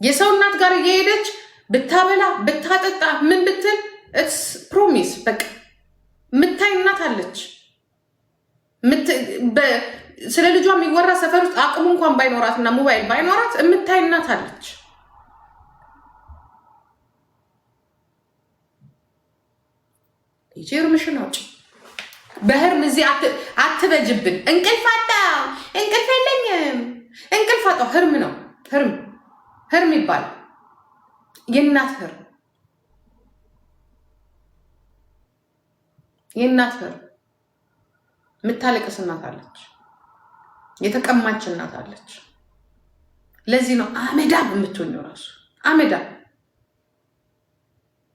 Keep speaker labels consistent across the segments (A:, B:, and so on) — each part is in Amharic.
A: የሰው እናት ጋር እየሄደች ብታበላ ብታጠጣ ምን ብትል ኢትስ ፕሮሚስ በቃ ምታይ እናት አለች። ስለ ልጇ የሚወራ ሰፈር ውስጥ አቅሙ እንኳን ባይኖራት እና ሞባይል ባይኖራት የምታይ እናት አለች። ይጀርምሽን አውጪ በህርም እዚህ አትበጅብን። እንቅልፍ አጣው እንቅልፍ የለኝም እንቅልፍ አጣው ህርም ነው። ህርም ይባላል። የእናት ህርም የእናት ህርም የምታለቅስ እናት አለች። የተቀማች እናት አለች። ለዚህ ነው አመዳም የምትሆኘው ራሱ አመዳም።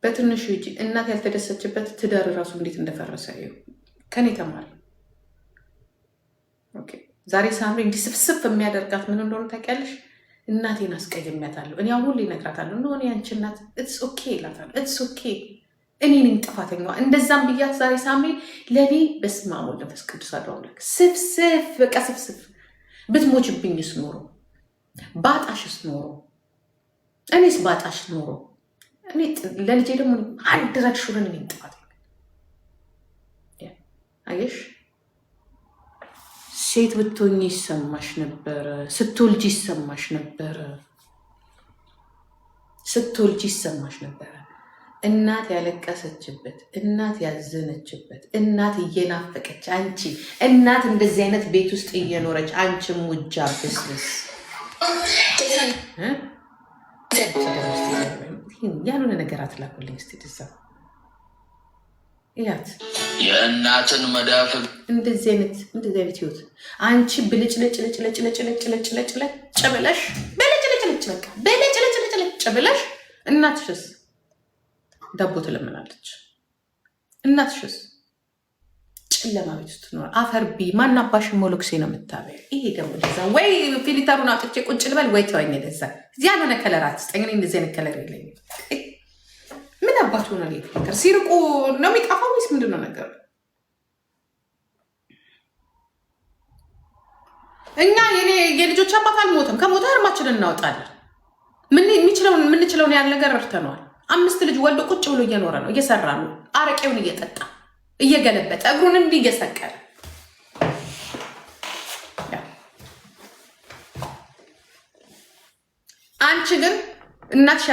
A: በትንሹ እጂ እናት ያልተደሰችበት ትዳር ራሱ እንዴት እንደፈረሰ ይኸው ከኔ ተማሪ። ኦኬ ዛሬ ሳምሪ እንዲስፍስፍ የሚያደርጋት ምን እንደሆነ ታውቂያለሽ? እናቴን አስቀይሜያታለሁ። እኔ አሁን ላይ እነግራታለሁ እንደሆነ ያንቺ እናት ኢትስ ኦኬ እላታለሁ። ኢትስ ኦኬ እኔ ነኝ ጥፋተኛዋ። እንደዛም ብያት ዛሬ ሳምሪ ለኔ በስመ አብ ወወልድ ወመንፈስ ቅዱስ አሐዱ አምላክ ስፍስፍ በቃ ስፍስፍ። ብትሞችብኝስ ኖሮ ባጣሽስ ኖሮ እኔስ ባጣሽ ኖሮ እኔ ለልጄ ደግሞ አንድ ረድሹርን እኔ ጥፋተኛ አየሽ። ሴት ብትሆኚ ይሰማሽ ነበረ፣ ስትወልጂ ይሰማሽ ነበረ፣ ስትወልጂ ይሰማሽ ነበረ። እናት ያለቀሰችበት፣ እናት ያዘነችበት፣ እናት እየናፈቀች አንቺ እናት እንደዚህ አይነት ቤት ውስጥ እየኖረች አንቺም ውጃ ብስብስ ያልሆነ ነገር አትላኩልኝ እስቲ ድዛ ያት
B: የእናትን መዳፍ
A: እንደዚህ አይነት ህይወት አንቺ ብልጭልጭልጭልጭልጭልጭልጭልጭ ብለሽ ብልጭልጭልጭ በቃ ብልጭልጭልጭልጭ ብለሽ እናትሽስ ዳቦ ትለምናለች። እናትሽስ ጨለማ ቤት ውስጥ ትኖር። አፈርቢ ማናባሽን ሞሎክሴ ነው የምታበያ። ይሄ ደግሞ ለዛ ወይ ፊሊተሩን አውጥቼ ቁጭ ልበል ወይ ተወኝ። ለዛ እዚያ ሆነ ከለር አትስጠኝ። እኔ እንደዚህ አይነት ከለር የለኝም። ምን አባቱ ሆነ ፊሊተር ሲርቁ ነው የሚጠፋው ወይስ ምንድን ነው ነገሩ? እኛ የልጆች አባት አልሞትም። ከሞተ እርማችንን እናወጣለን። የምንችለውን ያህል ነገር ረድተነዋል። 5 ልጅ ወልዶ ቁጭ ብሎ እየኖረ ነው፣ እየሰራ ነው። አረቄውን እየጠጣ እየገለበጠ እግሩን እንዲህ እየሰቀለ። አንቺ ግን እናትሽ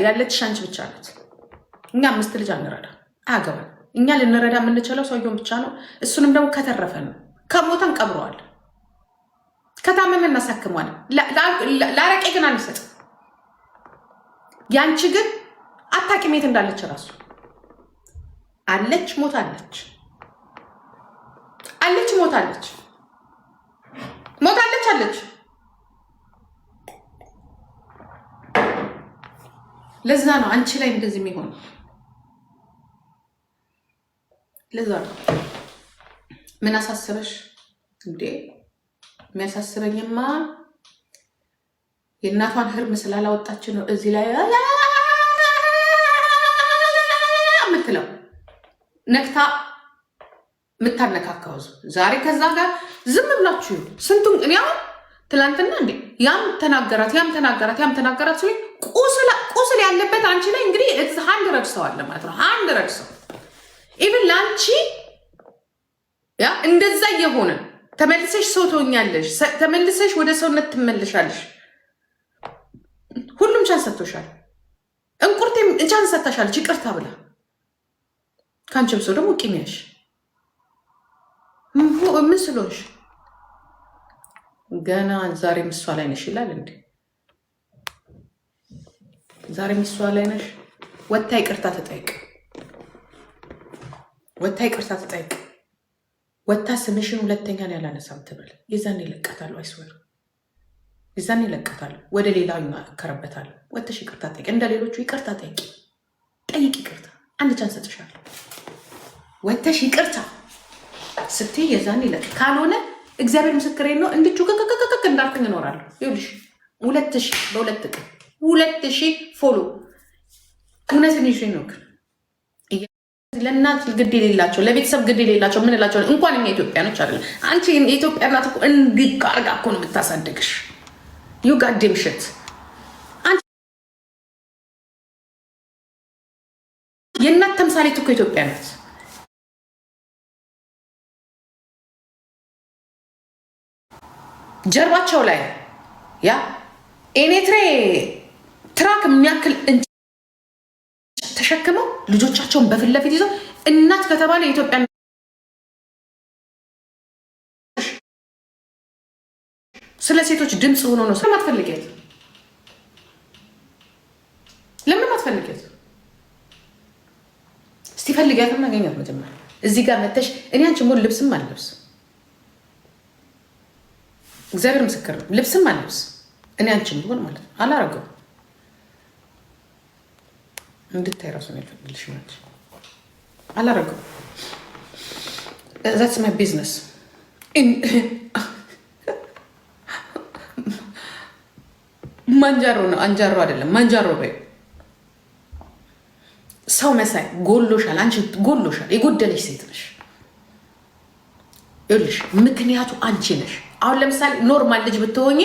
A: ያለችሽ አንቺ ብቻ ናት። እኛ 5 ልጅ አንረዳ፣ አያገባን። እኛ ልንረዳ የምንችለው ሰውየውን ብቻ ነው። እሱንም ደግሞ ከተረፈ ነው። ከሞተን ቀብረዋል፣ ከታመመ እናሳክመዋል። ለአረቄ ግን አንሰጥም። ያንቺ ግን አታውቂም የት እንዳለች ራሱ አለች፣ ሞታለች፣ አለች፣ ሞታለች፣ ሞታለች፣ አለች። ለዛ ነው አንቺ ላይ እንደዚህ የሚሆን። ለዛ ነው ምን አሳስበሽ እንዴ? የሚያሳስበኝማ የእናቷን ህርም ስላላወጣች ነው እዚህ ላይ የምትለው ነክታ የምታነካካው ዛሬ ከዛ ጋር ዝም ብላችሁ ስንቱን እኔ አሁን ትላንትና እንዴ ያም ተናገራት ሲል ቁስል ያለበት አንቺ ላይ እንግዲህ አንድ ረድሰው አለ ማለት ነው። አንድ ረድሰው ኢቭን ለአንቺ ያ እንደዛ እየሆነ ተመልሰሽ ሰው ትሆኛለሽ፣ ተመልሰሽ ወደ ሰውነት ትመለሻለሽ። ሁሉም ቻንስ ሰጥቶሻል። እንቁርቴም ቻንስ ሰጥታሻለች ይቅርታ ብላ። ከአንቺም ሰው ደግሞ ቂሚያሽ ምን ስለሆንሽ ገና ዛሬ ምሷ ላይ ነሽ ይላል እንዴ? ዛሬ ምሷ ላይ ነሽ። ወታ ይቅርታ ተጠይቅ፣ ወታ ይቅርታ ተጠይቅ። ወታ ስምሽን ሁለተኛን ያላነሳም ትበል። የዛኔ ይለቃታለሁ፣ አይስወር የዛኔ ይለቃታለሁ። ወደ ሌላው ይከረበታል። ወተሽ ይቅርታ ጠይቅ፣ እንደ ሌሎቹ ይቅርታ ጠይቂ፣ ጠይቅ ይቅርታ። አንድ ቻንስ ሰጥሻለሁ። ወተሽ ይቅርታ ስትይ የዛኔ ይለቅ። ካልሆነ እግዚአብሔር ምስክሬ ነው እንድቹ ከከከከከ እንዳልኩኝ እኖራለሁ። ይኸውልሽ 2000 በሁለት ቀን 2000 ፎሎ እውነትን ይዤ ነው። ለእናት ግድ የሌላቸው ለቤተሰብ ግድ የሌላቸው ምን እላቸው እንኳን እኛ ኢትዮጵያኖች አይደለም። አንቺ የኢትዮጵያ እናት እኮ እንዲቃርጋ እኮ ነው የምታሳድግሽ። ዩ ጋዴም ሽት ተምሳሌት እኮ ኢትዮጵያ ናት። ጀርባቸው ላይ ያ ኤኔትሬ ትራክ የሚያክል ተሸክመው ልጆቻቸውን በፊት ለፊት ይዘው እናት ከተባለ የኢትዮጵያ ስለ ሴቶች ድምፅ ሆኖ ነው። ለምን አትፈልጊያት? እስቲ ፈልጊያት ማገኛት መጀመሪያ እዚህ ጋር መተሽ እኔ አንቺ ሞል ልብስም አልለብስ እግዚአብሔር ምስክር ነው። ልብስም አልለብስ እኔ አንቺም ቢሆን ማለት ነው አላረገው እንድታይ ራሱ ነው ያልፈልግልሽ ማለት አላረገው። that's my business ማንጃሮ ነው አንጃሮ አይደለም ማንጃሮ በይ። ሰው መሳይ ጎሎሻል። አንቺ ጎሎሻል። የጎደለሽ ሴት ነሽ። ይኸውልሽ ምክንያቱ አንቺ ነሽ። አሁን ለምሳሌ ኖርማል ልጅ ብትሆኚ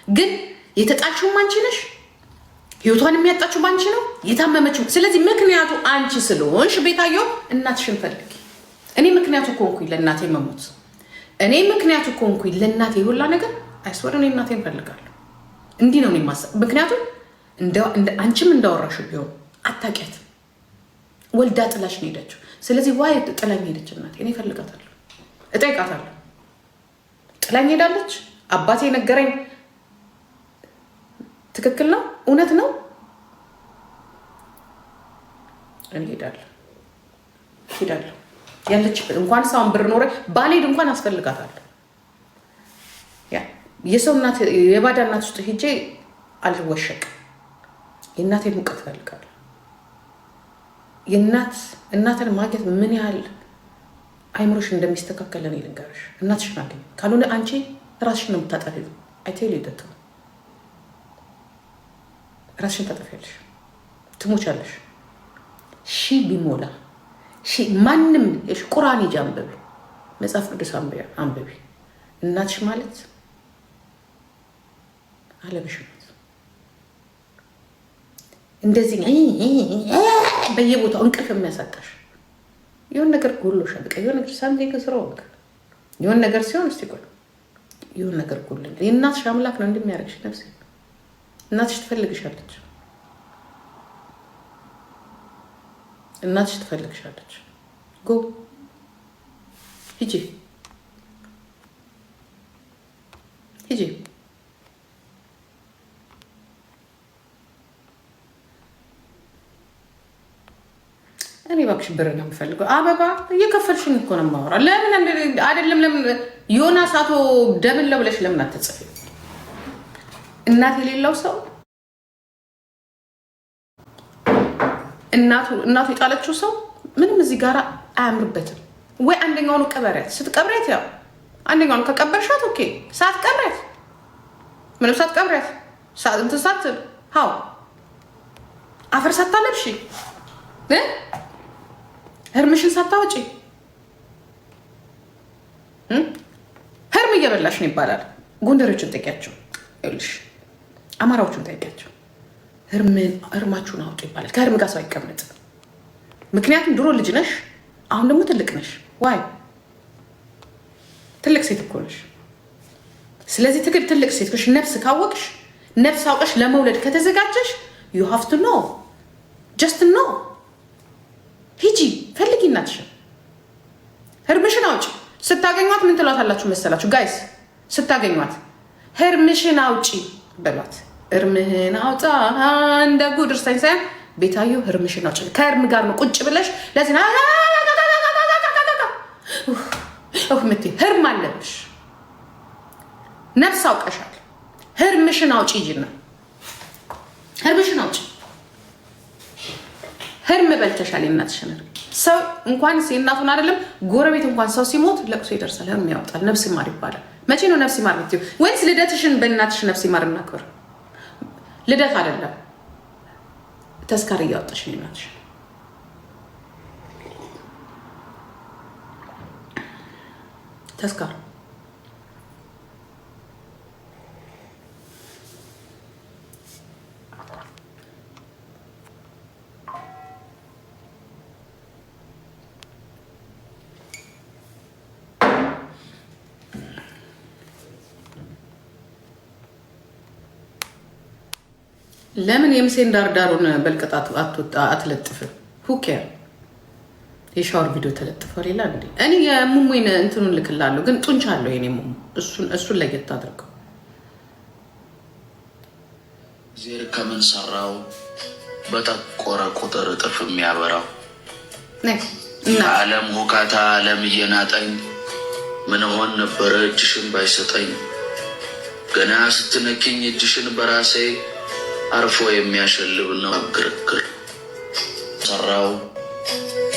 A: ግን የተጣችውም አንቺ ነሽ። ህይወቷን የሚያጣችው ባንቺ ነው። የታመመችው ስለዚህ ምክንያቱ አንቺ ስለሆንሽ ቤታየው እናትሽን ፈልጊ። እኔ ምክንያቱ ኮንኩኝ ለእናቴ መሞት። እኔ ምክንያቱ ኮንኩኝ ለእናቴ ሁላ ነገር አይስወር እኔ እናቴን ፈልጋለሁ። እንዲህ ነው የማሰብ። ምክንያቱም አንቺም እንዳወራሽ ቢሆን አታውቂያት ወልዳ ጥላሽ ነው ሄደችው። ስለዚህ ዋይ ጥላኝ ሄደች እናቴ እኔ እፈልጋታለሁ፣ እጠይቃታለሁ። ጥላኝ ሄዳለች። አባቴ ነገረኝ ትክክል ነው እውነት ነው። እኔ ሄዳለሁ ያለችበት እንኳን ሰውን ብር ኖረ ባልሄድ እንኳን አስፈልጋታለሁ። የሰው እናት የባዳ እናት ውስጥ ሄጄ አልወሸቅም። የእናቴን ሙቀት እፈልጋለሁ። እናትን ማግኘት ምን ያህል አይምሮሽ እንደሚስተካከል እኔ ልንገርሽ። እናትሽን አገኝ ካልሆነ አንቺ ራስሽን ነው የምታጠፊው። አይቴል ይደት ራስሽን ታጠፊያለሽ፣ ትሞቻለሽ። ሺ ቢሞላ ማንም ቁርአን ሂጂ አንብቢ፣ መጽሐፍ ቅዱስ አንብቢ። እናትሽ ማለት አለብሽ እንደዚህ በየቦታው እንቅልፍ የሚያሳጣሽ የሆነ ነገር ጎሎሻል። በቃ የሆነ ነገር ሳምቲንግ ስራው የሆነ ነገር ሲሆን እስቲ ቆይ የሆነ ነገር ጎሎኝ። የእናትሽ አምላክ ነው እንደሚያደርግሽ። ነፍሴ እናትሽ ትፈልግሻለች። እናትሽ ትፈልግሻለች። ጎ ሂጂ ሂጂ። እኔ እባክሽ ብር ነው የምፈልገው። አበባ እየከፈልሽኝ እኮ ነው የማወራ። ለምን አይደለም? ለምን ዮናስ አቶ ደብል ብለሽ ለምን አትጽፊ? እናት የሌለው ሰው እናቱ የጣለችው ሰው ምንም እዚህ ጋር አያምርበትም። ወይ አንደኛውን ቀበሪያት። ስትቀብሪያት ያው አንደኛውን ከቀበርሻት ኦኬ። ሳትቀብሪያት ምንም ሳትቀብሪያት እንትን ሳትል ሀው አፈር ሳታለብሺ ህርምሽን ሳታወጪ ህርም እየበላሽ ነው ይባላል። ጎንደሮችን ጠይቂያቸው፣ ይኸውልሽ አማራዎቹን ጠይቂያቸው። ህርማችሁን አውጡ ይባላል። ከህርም ጋር ሰው አይቀመጥ። ምክንያቱም ድሮ ልጅ ነሽ፣ አሁን ደግሞ ትልቅ ነሽ። ዋይ ትልቅ ሴት እኮ ነሽ። ስለዚህ ትልቅ ሴት ነሽ። ነፍስ አውቀሽ ለመውለድ ከተዘጋጀሽ ዩ ሃቭ ቱ ኖ ጀስት ኖ። ሂጂ ፈልጊ እናትሽን፣ ህርምሽን አውጪ። ስታገኟት ምን ትሏታላችሁ መሰላችሁ ጋይስ? ስታገኟት ህርምሽን አውጪ በሏት። ህርምህን አውጣ እንደ ጉድ እርሳኝ ሳይሆን ቤታዩ ህርምሽን አውጪ። ከህርም ጋር ነው ቁጭ ብለሽ ለዚህ ምትይ ህርም አለብሽ። ነፍስ አውቀሻል። ህርምሽን አውጪ ይጅና ህርምሽን አውጪ። ህርም በልተሻል። የእናትሽን ሰው እንኳን የእናቱን አይደለም ጎረቤት እንኳን ሰው ሲሞት ለቅሶ ይደርሳል። ህርም ያወጣል። ነፍስ ይማር ይባላል። መቼ ነው ነፍስ ይማር የምትይው? ወይስ ልደትሽን በእናትሽ ነፍስ ይማር እናክብር? ልደት አይደለም ተስካር እያወጣሽ ነው እናትሽ። ተስካር ለምን የምሴን ዳርዳሩን በልቅጣት አትለጥፍ? ሁኬር የሻወር ቪዲዮ ተለጥፈው ሌላ እንዴ? እኔ የሙሙን እንትኑን ልክላለሁ፣ ግን ጡንቻ አለው የኔ ሙሙ። እሱን ለየት አድርገው።
B: ዜር ከምን ሰራው በጠቆረ ቁጥር እጥፍ የሚያበራው የዓለም ሁካታ ዓለም እየናጠኝ ምን ሆን ነበረ እጅሽን ባይሰጠኝ ገና ስትነኪኝ እጅሽን በራሴ አርፎ የሚያሸልብ ነው ግርግር ሰራው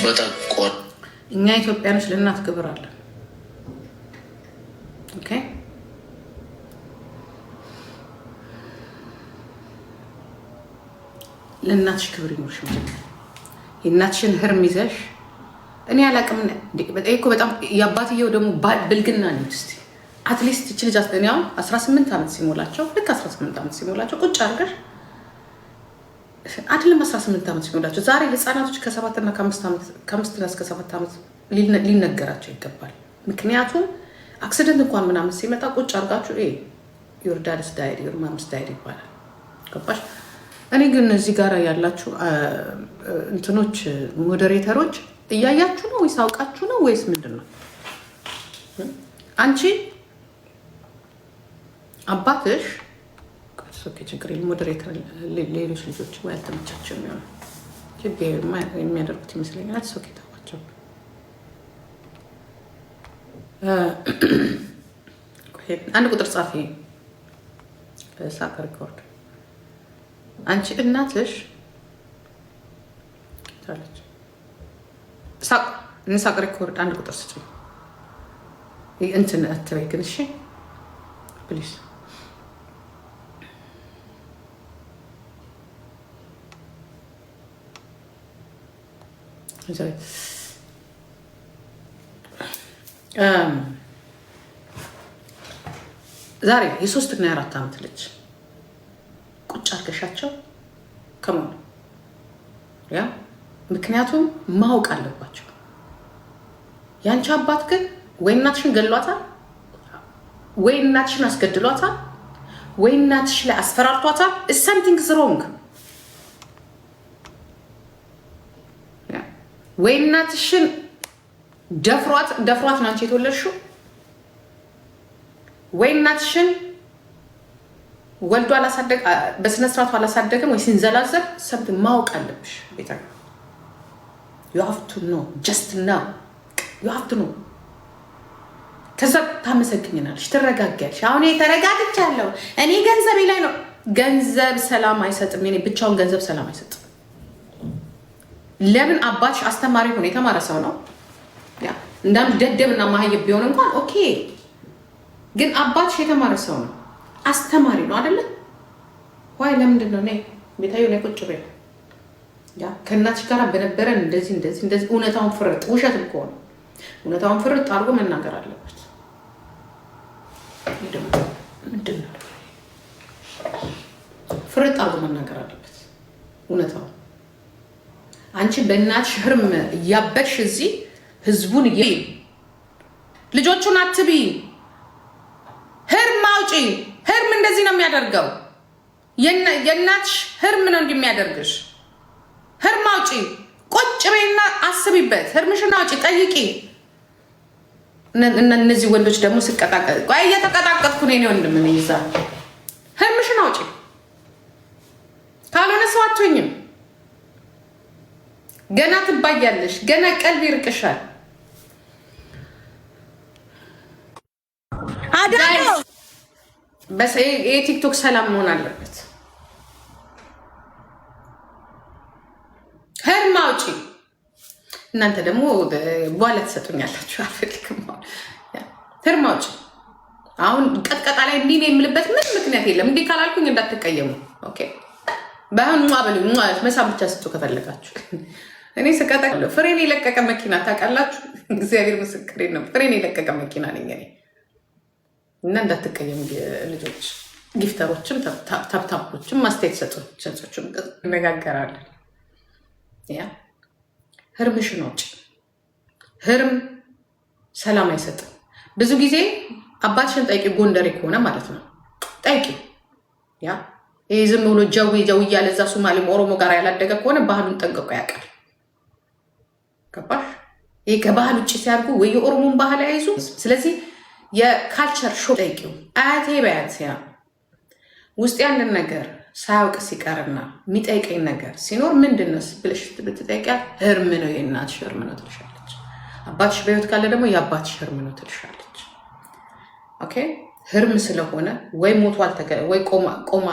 B: በጠቆረ።
A: እኛ ኢትዮጵያኖች ለእናት ክብር አለን። ኦኬ ለእናትሽ ክብር ይኖርሽ። የእናትሽን ህርም ይዘሽ እኔ አላቅም እኮ በጣም የአባትየው ደግሞ ብልግና ነው። እስኪ አትሊስት እች ልጅ አሁን 18 ዓመት ሲሞላቸው ልክ 18 ዓመት ሲሞላቸው ቁጭ አድርገሽ አይደለም 18 ዓመት ሲሞላቸው ዛሬ ህፃናቶች ከ7 እና ከ5 እስከ 7 ዓመት ሊነገራቸው ይገባል። ምክንያቱም አክሲደንት እንኳን ምናምን ሲመጣ ቁጭ አድርጋችሁ ዮር ዳድስ ዳይድ ዮር ማምስ ዳይድ ይባላል። ገባሽ? እኔ ግን እዚህ ጋር ያላችሁ እንትኖች ሞዴሬተሮች እያያችሁ ነው ወይስ አውቃችሁ ነው ወይስ ምንድን ነው? አንቺ አባትሽ ችግር የለም ሞዴሬተር ሌሎች ልጆች ወይ አልተመቻቸው የሚያደርጉት ይመስለኛል። ሶኬ ተዋቸው። አንድ ቁጥር ጻፊ ሳቅ ሪኮርድ አንቺ እናትሽ ታለች ሳቅ ሪኮርድ አንድ ቁጥር ስጪ እንትን አትበይ ግን እሺ ፕሊዝ። ዛሬ የ3 እና የ4 ዓመት ልጅ ቁጭ አድርገሻቸው ከመሆኑ ያ ምክንያቱም ማወቅ አለባቸው። ያንቺ አባት ግን ወይ እናትሽን ገሏታል፣ ወይ እናትሽን አስገድሏታል፣ ወይ እናትሽ ላይ አስፈራርቷታል። something's wrong። ወይ እናትሽን ደፍሯት ነው አንቺ የተወለድሽው፣ ወይ እናትሽን ወልዶ በስነ ስርዓቱ አላሳደገም፣ ወይ ሲንዘላዘል something ማወቅ አለብሽ። ቤታ you have to know just now you have to know። ከዛ ታመሰግኝናለሽ፣ ትረጋጋለሽ። አሁን ተረጋግቻለሁ እኔ ገንዘቤ ላይ ነው። ገንዘብ ሰላም አይሰጥም። እኔ ብቻውን ገንዘብ ሰላም አይሰጥም። ለምን አባትሽ አስተማሪ ሆነ የተማረ ሰው ነው። ያ እንዳም ደደብና ማህየብ ቢሆን እንኳን ኦኬ፣ ግን አባትሽ የተማረ ሰው ነው፣ አስተማሪ ነው አይደለ? ዋይ ለምንድን ነው ቤታዩ ላይ ቁጭ በይ። ያ ከእናትሽ ጋር በነበረን እንደዚህ እውነታውን ፍርጥ፣ ውሸት እኮ ነው። እውነታውን ፍርጥ አድርጎ መናገር አለበት። ምንድን ነው ፍርጥ አድርጎ መናገር አለበት እውነታውን። አንቺ በእናትሽ ህርም እያበድሽ እዚህ ህዝቡን ልጆቹን አትቢ፣ ህርም አውጪ። ህርም እንደዚህ ነው የሚያደርገው። የእናትሽ ህርም ነው እንደሚያደርግሽ። ህርም አውጪ፣ ቁጭ በይና አስቢበት። ህርምሽን አውጪ፣ ጠይቂ። እነዚህ ወንዶች ደግሞ ስቀጣቀጥ ቆይ እየተቀጣቀጥኩ ነው ወንድም ምን ይዛ ህርምሽን አውጪ። ካልሆነ ሰው አትሆኝም። ገና ትባያለሽ፣ ገና ቀልብ ይርቅሻል። አዳው የቲክቶክ ሰላም መሆን አለበት። ህርም አውጪ። እናንተ ደግሞ በኋላ ትሰጡኛላችሁ። አልፈልግም። ህርም አውጪ። አሁን ቀጥቀጣ ላይ እንዲህ የምልበት ምን ምክንያት የለም። እንዲህ ካላልኩኝ እንዳትቀየሙ። ኦኬ ባይሆን በሉ መሳም ብቻ ስጡ ከፈለጋችሁ። እኔ ስቀጠቅለው ፍሬን የለቀቀ መኪና ታውቃላችሁ። እግዚአብሔር ምስክሬ ነው። ፍሬን የለቀቀ መኪና ነኝ እኔ እና እንዳትቀየሙ ልጆች፣ ጊፍተሮችም ታፕታፖችም ማስተያየት ሰጦችም እነጋገራለን። ያ ህርምሽን አውጪ። ህርም ሰላም አይሰጥም። ብዙ ጊዜ አባትሽን ጠይቂ፣ ጎንደሬ ከሆነ ማለት ነው ጠይቂ። ያ ይህ ዝም ብሎ ጀዊ እያለ እዛ ሶማሌም ኦሮሞ ጋር ያላደገ ከሆነ ባህሉን ጠንቅቆ ያውቃል። ገባሽ? ይህ ከባህል ውጭ ሲያርጉ ወይ የኦሮሞን ባህል አይዙ። ስለዚህ የካልቸር ሾ ጠይቂው አያቴ በያት ያ ውስጥ ያንን ነገር ሳያውቅ ሲቀርና የሚጠይቀኝ ነገር ሲኖር ምንድነስ ብለሽ ብትጠይቂያት ህርም ነው የእናትሽ ህርም ነው ትልሻለች። አባትሽ በህይወት ካለ ደግሞ የአባትሽ ህርም ነው ትልሻለች። ኦኬ ህርም ስለሆነ ወይ ሞቷል ወይ ቆማ